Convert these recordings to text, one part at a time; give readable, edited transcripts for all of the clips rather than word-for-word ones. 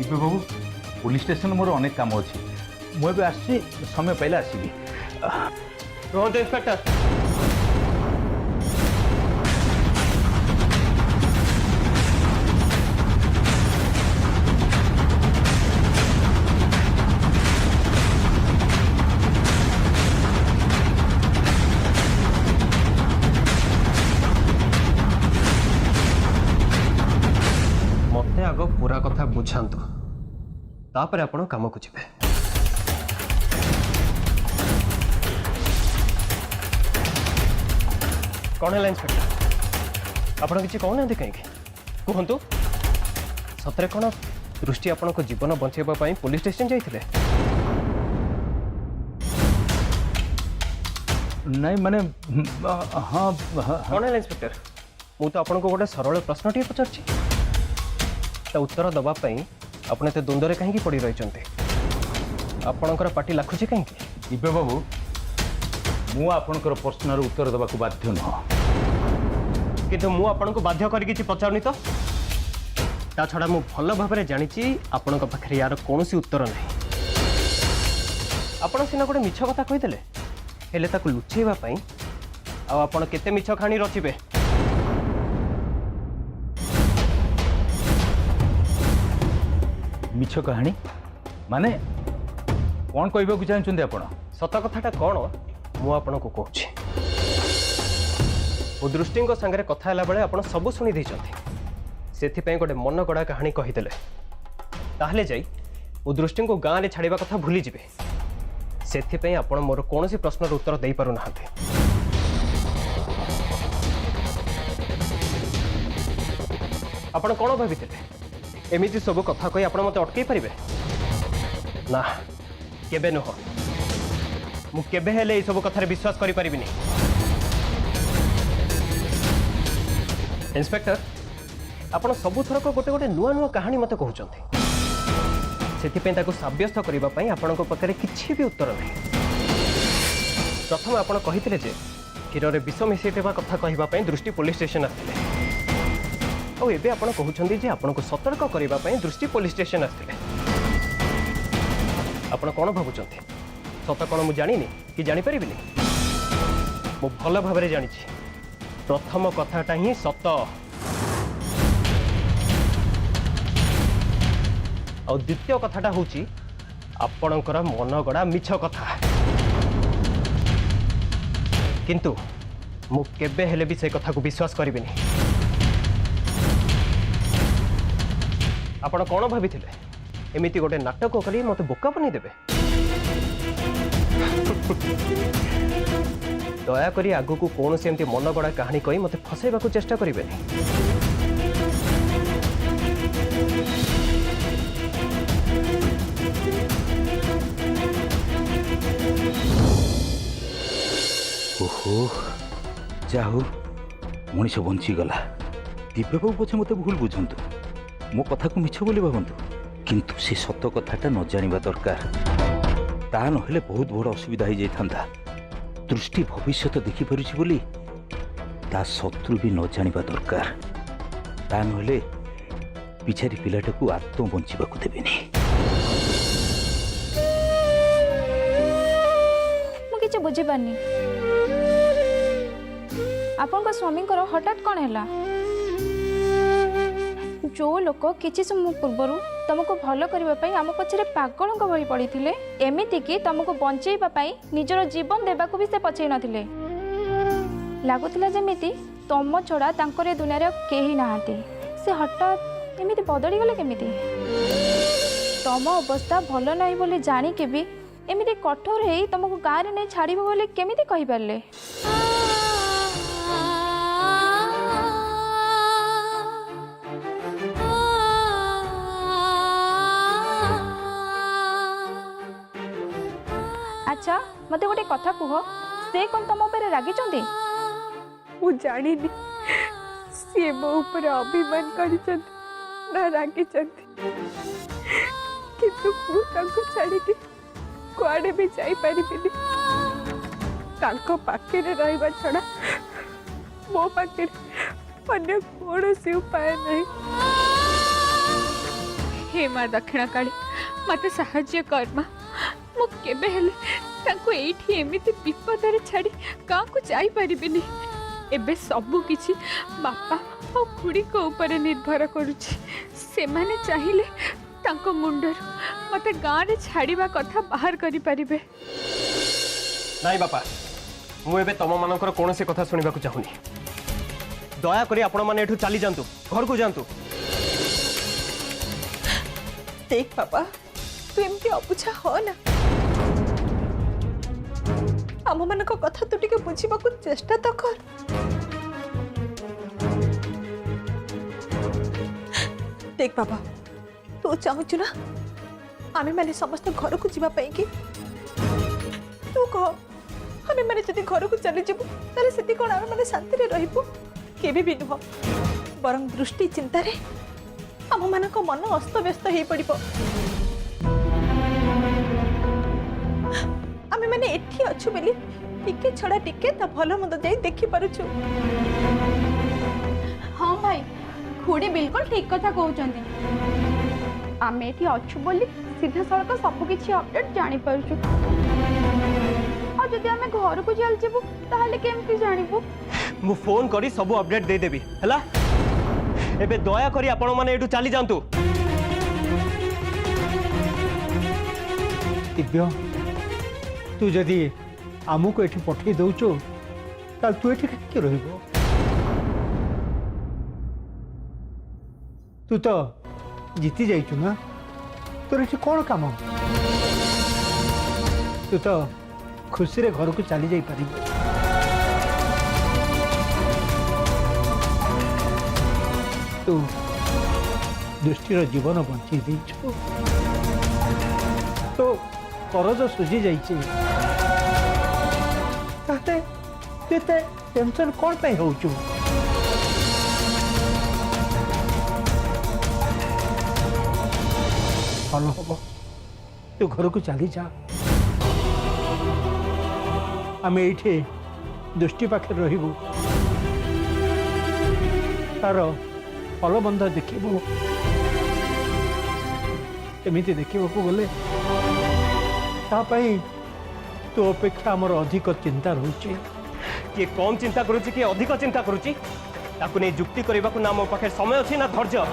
दिव्य बाबू police station मोर अनेक काम अच्छी मुझे आसी समय पाइले आसबि रोहन इंस्पेक्टर मत आग पूरा कथा बुझातु तापर आपण काम को जीवे कौन है इंस्पेक्टर आपण किसी कहना कहीं कहतु सतरे कौन दृष्टि आपण को जीवन बचाइबा पुलिस स्टेशन जाइए नहीं माने हाँ कौन है इंस्पेक्टर मु तो आपको गोटे सरल प्रश्न टे पचार उत्तर दवापाई आपने एत द्वंद्व कहीं पड़ रही आपणकर पार्टी लाखुचे कहीं दिव्य बाबू मु आपणकर प्रश्नर उत्तर देवाक बाध्य नुह किंतु मु आपन को बाध्य करके पचारुनी तो ता छड़ा मु भल भाव जानी आपण पाखे यार कौन उत्तर नहीं आपण सीना गोटे मिछ कथा कहीदेले हेले ताकू लुचेवाई आपण केते मिछ खाणी रचिबे मिछ कहानी माने कौन कहबा चाहते आपण सत कथाटा कौन मु आपन को कहूँ ओ दृष्टि सांगे कथा बेले आप सब शुणी से गोटे मन गड़ा कहानी कहीदेले ताहले जाई ओ दृष्टि को गाँव में छाड़ा कथा भूली जाए से आप मोर कौन प्रश्नर उत्तर दे पारु ना आपण कौन भाई एमती सब कथा कही आप मत अटकई पारे ना केबे नुह मु केबे हेले ए सब कथार विश्वास करि परिबिनी इंस्पेक्टर आपण सबु थरक गोटे गोटे नुआ नुआ कहानी मत कहउचंती सेथिपे ताको साब्यस्त करिबा पई आपणको पकरे किछि भी उत्तर नहीं प्रथम आपण कहिथिले जे क्षीर रे विष मिसेइतेबा कथा कहिबा पई दृष्टि पुलिस स्टेशन आथिले और एबे आपण कहउचंती जे आपणको सतर्क करिबा पई दृष्टि पुलिस स्टेशन आथिले आपण कोन भाबुचंती सत कौन मुझे जानी कि जापर मु भल भाव जानी प्रथम कथाटा ही सत और द्वितीय कथाटा हूँ आपणकर मन गड़ा मिछ कथा किंतु मु केबे हेले भी से कथा को विश्वास करिबिनी आपण कौन भाभी एमिति गोटे नाटक करी मत बोका बनी देबे दयाकोरी आगु को कौन से मन गड़ा कहानी कही मत फसैबा चेष्टा करें ओहो जाहू मनीष बंचीगला दिव्य बाबू पछे मत भूल बुझंतु मो कथा को मिछ बोली भावंतु किंतु से सत कथाटा न जानिबा दरकार ता नहेले बहुत बड़ असुविधा हो जाता दृष्टि भविष्य देखी पारुछि बोली ता शत्रु भी न जानिबा दरकार ता नहेले बिचारी पिलाटा को आत्म बंचिबा को देबेनी मु किछ बुझी पानी आपन स्वामी हठात कौन है जो लोक किसी समय पूर्वर तुमको भल करने आम पछरे पागल भई पड़ते एमती कि तुमको बचेवाई निजर जीवन देवाक भी से पछे नथिले लगुला जमी तुम छड़ा तांकर दुनिया कहीं नहांती से हठात एमती बदली गले केमिति तुम अवस्था भल नहीं बोली जानिके भी एमती कठोर है तुमको गाँव में नहीं छाड़ बोली केमिति कहि पारले अच्छा मत गोटे कथा कह से कौन तुम उपर रागी मु जानी सी मो ऊपर अभिमान कर रागी किंतु छाड़ी कुआड़े भी जापारि पाखे रहा छड़ा मो पाखे अन्य कौन उपाय नहीं माँ दक्षिणा काली मत साहाय्य कर माँ मु केबे हेले तांको एठी एमिति विपद रे छाड़ी का को जाई परिबिनी एबे सबु किछि बापा और खुड़ी को ऊपर निर्भर करुछि से माने चाहिए तांको मुंडर मते गाँ रे छाड़ीबा कथा बाहर करि परिबे नाई बापा मु एबे तम मानकर कोनोसी कथा सुनिबा को चाहुनी दया करी आपण माने एठू चली जांतु घर को जांतु देख बाबा तू एमती अबुझा हो ना आम मान कथा तू टिके बुझा चेष्टा तो कर देख बाबा तू चाहूचु ना आमे माने समस्त घर को जीवा पाई कि तू कह आमे माने जदि घर को चली जीवु ताले सेति कोन आमे माने शांति रे रहिबु केबे भी नुह बरं दृष्टि चिंता रे आम मान मन अस्त व्यस्त हो पड़ो आमे माने एठी अच्छु बेली टिके छड़ा टिके ता भलो मद जाई देखि पारुछु हाँ भाई खुड़ी बिल्कुल ठीक कथा कहउचंदी आमे एठी अच्छु बोली सीधा सड़क सब किछि अपडेट जानि पारुछु आ जदि आमे घर को चल जेबु ताहाले केमति जानिबु मु फोन करी सब अपडेट दे देबी हला एबे दया करी आपण माने एठू चली जांतु दिव्य तू जदि आमको एठी पठे दउचो ताल तू एठी के रहबो तू तो जीती जाइचु ना तोर एठी कोन काम तू तो खुशी रे घर को चली जाई पारी तू दृष्टिर जीवन बंची देइछु तो करज सुझी जाइए टेंशन कौन पे होचु भल हम तू घर को चली जा आम ये दृष्टि पाखे रही तार फल बंध देखू एमती देखा गले तो अपेक्षा आमर अधिक चिंता रोचे किए कम चिंता करुच्ची किए अधिक चिंता करुच्ची ताकू नहीं जुक्ति करने को ना मो पाखे समय अच्छी ना धैर्य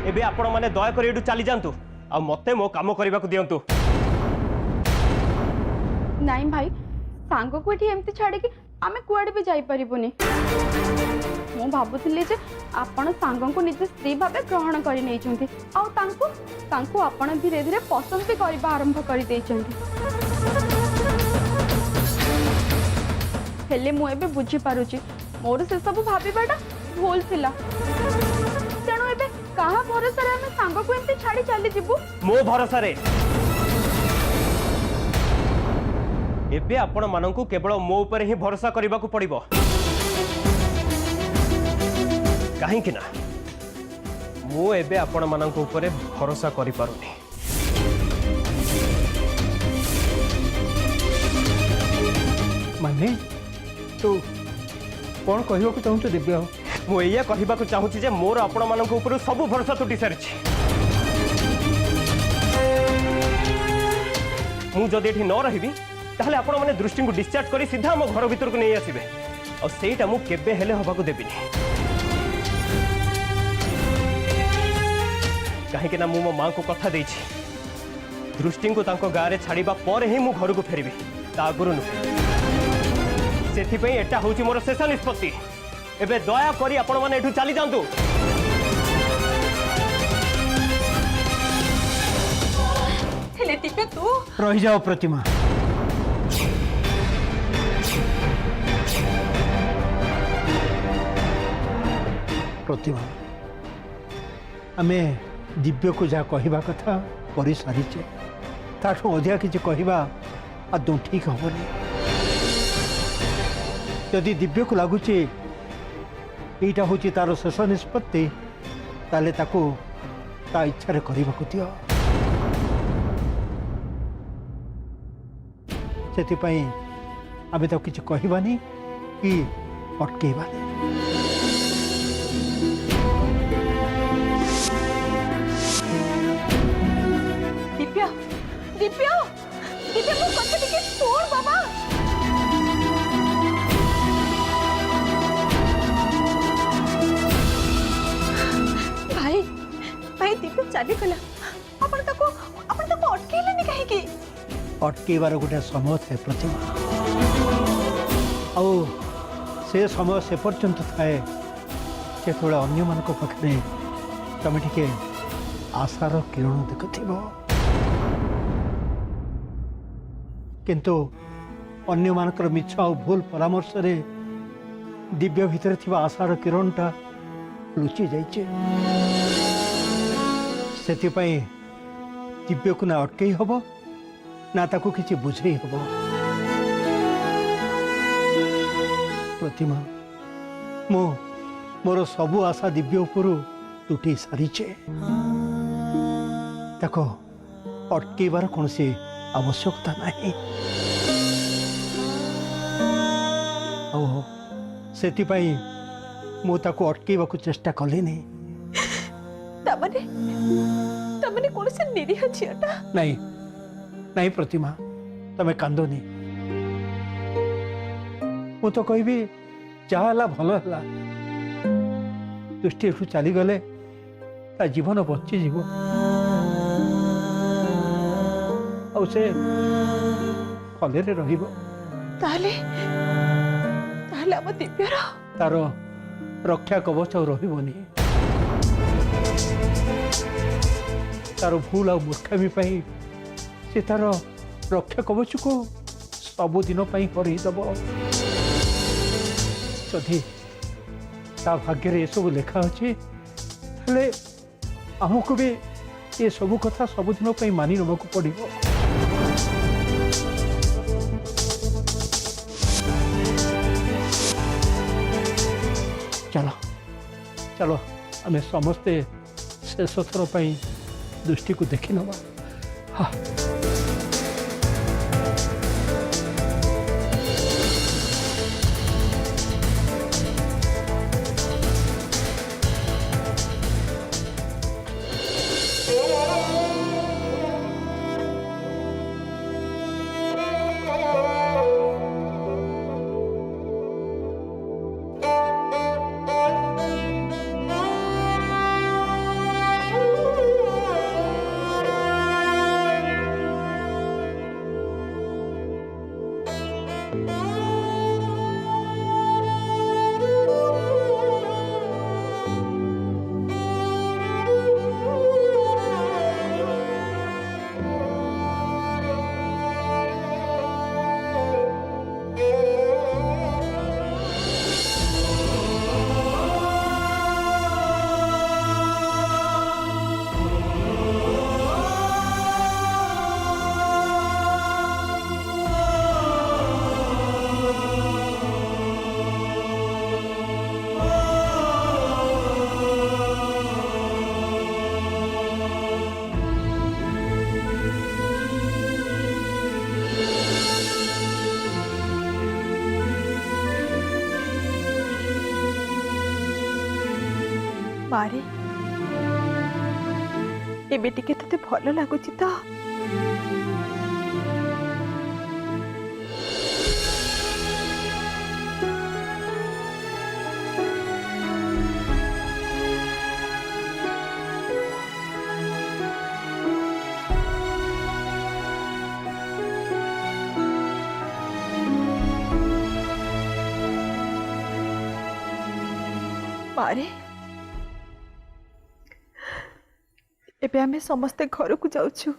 एबे आपण माने दया कर एठू चली जांतु आ मते मो काम करने को दियंतु नाई भाई सांग को एठी एमती छाड़ी कि आमे कुआडे भी जाई परिबोनी मु भाबुथिले जे आपण सांग को निज स्त्री भाबे ग्रहण करि नै छथि आ तांको आपण धीरे धीरे पसंद भी करबा आरंभ करि दै छथि हेले मु एबे बुझी पारुची मोर से सब भाबीबाटा भूल थिला तेणु एबे कहा भरोसा रे हम सांग को एमती छाड़ी चली जिबु मो भरोसा रे एबे आपण माननकु केवल मो ऊपर ही भरोसा करबा को पड़िबो कहीं ना मु एबे आपण माननकु ऊपर भरोसा करि पारुनी माने तो कौन कहवा को चाहूँ दिव्य मु एया कहबा को चाहूची जे मोर आपण माननकु ऊपर सब भरोसा टूटी सारिछि मु जदि एठी न रहिबी ताहले आपण माने दृष्टि को डिस्चार्ज करी सीधा हम घर भीतर को नहीं आसीबे और सेटा मु केबे हेले हबा को देबिनी कहीं ना मु मो मां को कथा देछि दृष्टि को तांको गारे छाड़ीबा पर ही मु घर को फेरबी ता आगुरु नुहे सेथि पई एटा होची मोर शेष निष्पत्ति एबे दया करी आपण माने एठू चली जांतु हेले दिव्य तू रही जाओ प्रतिमा प्रतिमा आमे दिव्य को जहाँ कहवा कथा कर सारीचे ताठू अधिका किसी कहवा आदौ ठीक हेनी जदि दिव्य को लगुच यहीटा हूँ तार शेष निष्पत्ति ताले ताकू ता इच्छा करने को दियो से आमे तो किसी कहबानी कि अटकेबानी ଚାଲିଗଲା ଆପଣ ତାକୁ ଅଟକେଇଲେନି କାହିଁକି? ଅଟକେଇବାର ଗୋଟେ ସମୟ ଥାଏ ପ୍ରତିମା, ଆଉ ସେ ସମୟ ସେ ପର୍ଯ୍ୟନ୍ତ ଥାଏ ଯେତେବେଳେ ଅନ୍ୟମାନଙ୍କ ପାଖରେ ତମେ ଟିକେ ଆଶାର କିରଣ ଦେଖୁଥିବ, କିନ୍ତୁ ଅନ୍ୟମାନଙ୍କର ମିଛ ଆଉ ଭୁଲ ପରାମର୍ଶରେ ଦିବ୍ୟ ଭିତରେ ଥିବା ଆଶାର କିରଣଟା ଲୁଚି ଯାଇଛି। ସେଥିପାଇଁ ଦିବ୍ୟକୁ ନା ଅଟକେଇ ହବ ନା ତାକୁ କିଛି ବୁଝେଇ ହବ। ପ୍ରତିମା, ମୁଁ ମୋର ସବୁ ଆଶା ଦିବ୍ୟ ଉପରୁ ତୁଟି ସାରିଛେ। ତାକୁ ଅଟକେଇବାର କୌଣସି ଆବଶ୍ୟକତା ନାହିଁ। ଆଉ ସେଥିପାଇଁ ମୁଁ ତାକୁ ଅଟକେଇବାକୁ ଚେଷ୍ଟା କଲିନି। ତାମାନେ କୌଣସି ନିରୀହ ଝିଅଟା? ନାଇଁ ନାଇଁ ପ୍ରତିମା, ତମେ କାନ୍ଦନି। ମୁଁ ତ କହିବି ଯାହା ହେଲା ଭଲ ହେଲା। ଦୃଷ୍ଟି ଏଠୁ ଚାଲିଗଲେ ତା ଜୀବନ ବଞ୍ଚିଯିବ, ଆଉ ସେ ଭଲରେ ରହିବ। ତାହେଲେ ଆମ ଦିବ୍ୟର ତାର ରକ୍ଷା କବଚ ଆଉ ରହିବନି। ତାର ଭୁଲ ଆଉ ମୂର୍ଖାମି ପାଇଁ ସେ ତାର ରକ୍ଷା କବଚକୁ ସବୁଦିନ ପାଇଁ ହରେଇ ଦେବ। ଯଦି ତା ଭାଗ୍ୟରେ ଏସବୁ ଲେଖା ଅଛି, ତାହେଲେ ଆମକୁ ବି ଏସବୁ କଥା ସବୁଦିନ ପାଇଁ ମାନି ନେବାକୁ ପଡ଼ିବ। ଚାଲ ଚାଲ ଆମେ ସମସ୍ତେ ଶେଷ ଥର ପାଇଁ ଦୃଷ୍ଟିକୁ ଦେଖି ନେବା। ହଁ। ମାରେ ଏବେ ଟିକେ ତତେ ଭଲ ଲାଗୁଛି ତ? ମାରେ ଏବେ ଆମେ ସମସ୍ତେ ଘରକୁ ଯାଉଛୁ।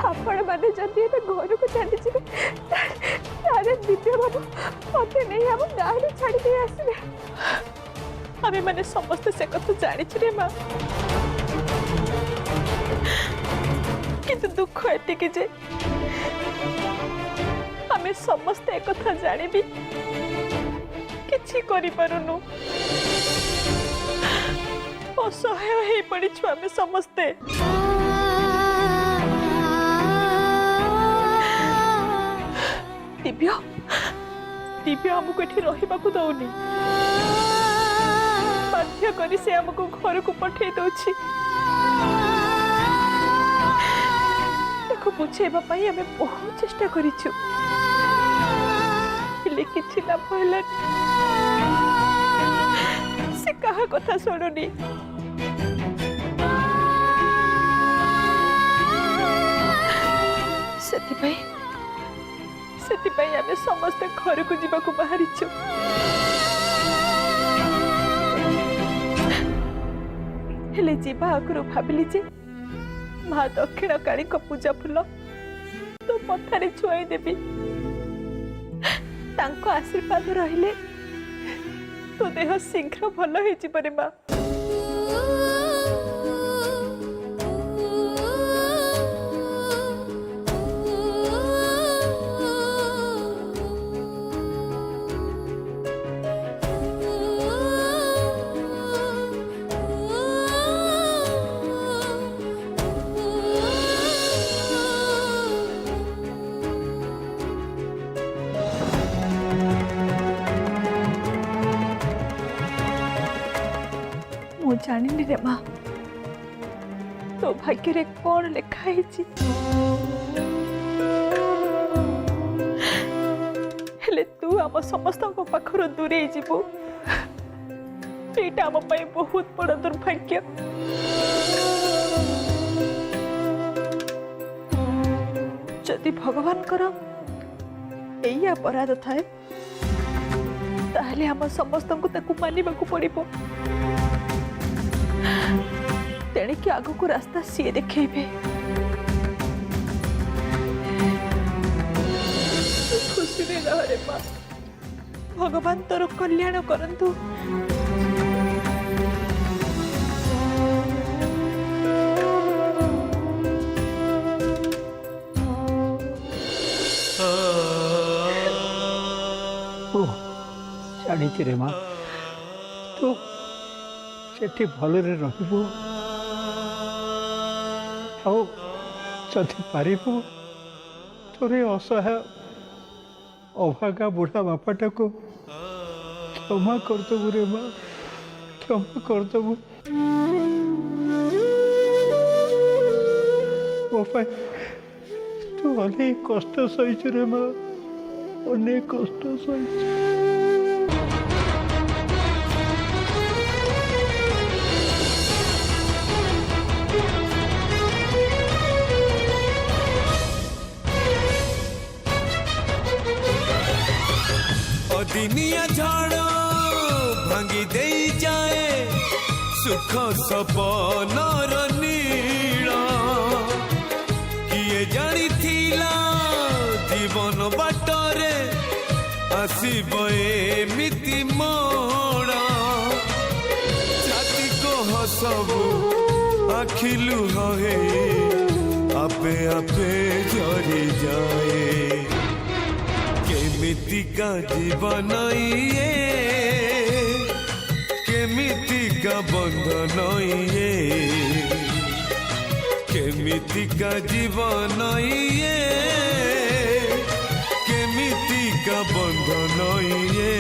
ଆପଣମାନେ ଯଦି ଏବେ ଘରକୁ ଚାଲିଯିବେ ତାହେଲେ ଦିବ୍ୟ ବାବୁ ମତେ ନେଇ ଆମ ଗାଁରେ ଛାଡ଼ି ଦେଇ ଆସିବେ। ଆମେ ମାନେ ସମସ୍ତେ ସେ କଥା ଜାଣିଛୁ ରେ ମା, କିନ୍ତୁ ଦୁଃଖ ଏତିକି ଯେ ଆମେ ସମସ୍ତେ একথা ଜାଣିବି କିଛି କରିପାରୁନୁ। ଅସହାୟ ହେଇ ପଡ଼ିଛୁ ଆମେ ସମସ୍ତେ। ଦିବ୍ୟ ଆମକୁ ଏଠି ରହିବାକୁ ଦଉନି, ବାଧ୍ୟ କରି ସେ ଆମକୁ ଘରକୁ ପଠେଇ ଦଉଛି। ତାକୁ बुझेबा पाई आमे बहुत चेष्टा करिछु हेले किछि लाभ होला से कहा कथा सुनुनी ସେଥିପାଇଁ ଆମେ ସମସ୍ତେ ଘରକୁ ଯିବାକୁ ବାହାରିଛୁ ହେଲେ ଯିବା ଆଗରୁ ଭାବିଲି ଯେ ମା ଦକ୍ଷିଣ କାଳୀଙ୍କ ପୂଜା ଫୁଲ ତୋ ପଥାରେ ଛୁଆଇ ଦେବି ତାଙ୍କ ଆଶୀର୍ବାଦ ରହିଲେ ତୋ ଦେହ ଶୀଘ୍ର ଭଲ ହେଇଯିବ ରେ ମା जानी रे माँ तो भाग्य रे कौन लिखाई हेले तू आम समस्त पाखर दूरे जीवु एटा आम पाई बहुत बड़ दुर्भाग्य जदि भगवान करो यही अपराध थाए ताहले आम समस्त को मानिबाकू पड़िबो तेणे कि आगो को रास्ता सी देखेबे खुशी रे रह रे माँ भगवान तोर कल्याण करंतु जानी रे माँ तू सेठी भलरे रहिबो आओ जदि पारिबो तोरे असहाय अभागा बुढ़ा बापाटा को क्षमा करदेबु रे माँ क्षमा करदेबु मो पाई तू अनेक कष्ट सहिଛୁ रे माँ अनेक कष्ट सहिଛୁ दिनिया झाड़ भांगी दे जाए सुख सपनर नीला किए जानी थिला जीवन बाटरे आसीब एमिति मोड़ा छाती को हसबू आखिलु हे आपे आपे झरी जाए केमितिका जीवन ये केमितिका बंधन ये केमितिका जीवन ये केमितिका बंधन ये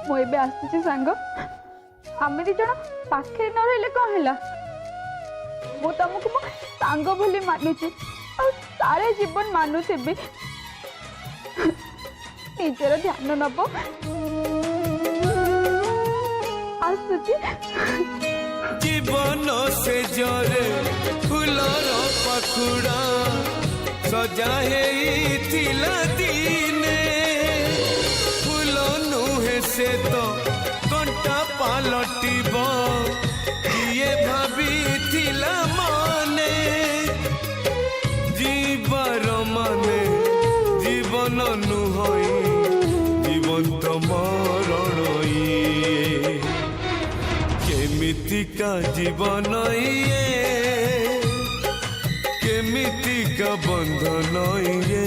मु एबे आसुची सांग आमे दी जण पाखे न रहले कौन हैला मु तुमको मो सांग बोली मानुची और सारे जीवन मानुथेबी निजर ध्यान नब आसुची जीवन से जरे फुलर पाखुड़ा सजा हेइथिला दिने फूल नुहे से तो कंटा पालटिब किए भाबिथिला माने जीवार माने जीवन नुहई जीवंत मरण ये केमितिका जीवन ये केमितिका बंधन ये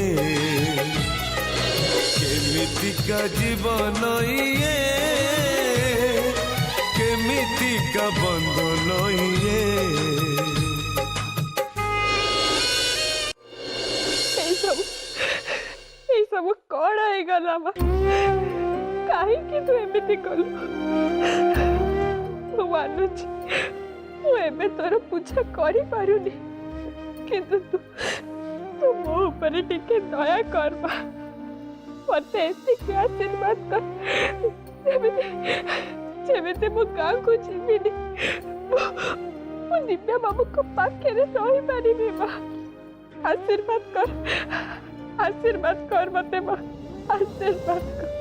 केमितिका जीवन ये केमितिका बंधन ये सब कौन गला कहीं तू एमती कलु मानुची एबे तोर पूजा करी पारुनी किंतु तू तू मो ऊपर टिके दया कर बा मते एतिके आशीर्वाद कर जेमिति मो गाँ को जीविनी मो दिव्या बाबू को पाखे रही पारिबी बा आशीर्वाद कर मते बा आशीर्वाद कर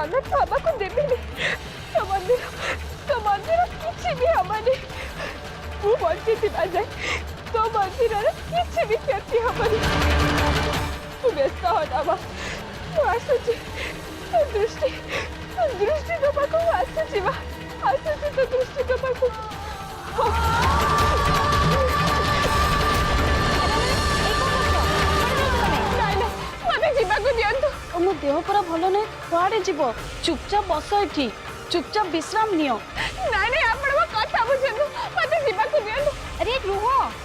अनर्थ हवा को देविनी तो मंदिर किसी भी हमारे मु बंची जाए तो मंदिर किसी भी क्षति हमारी तू व्यस्त होना आसुची दृष्टि दृष्टि दबा को आसुची तो दृष्टि दबा को मो देह पूरा भल ना कुआड़े जीव चुपचाप बस ये चुपचाप विश्राम नियो नहीं नहीं आप कथा बुझे मत जीवा को दियंतु अरे रुह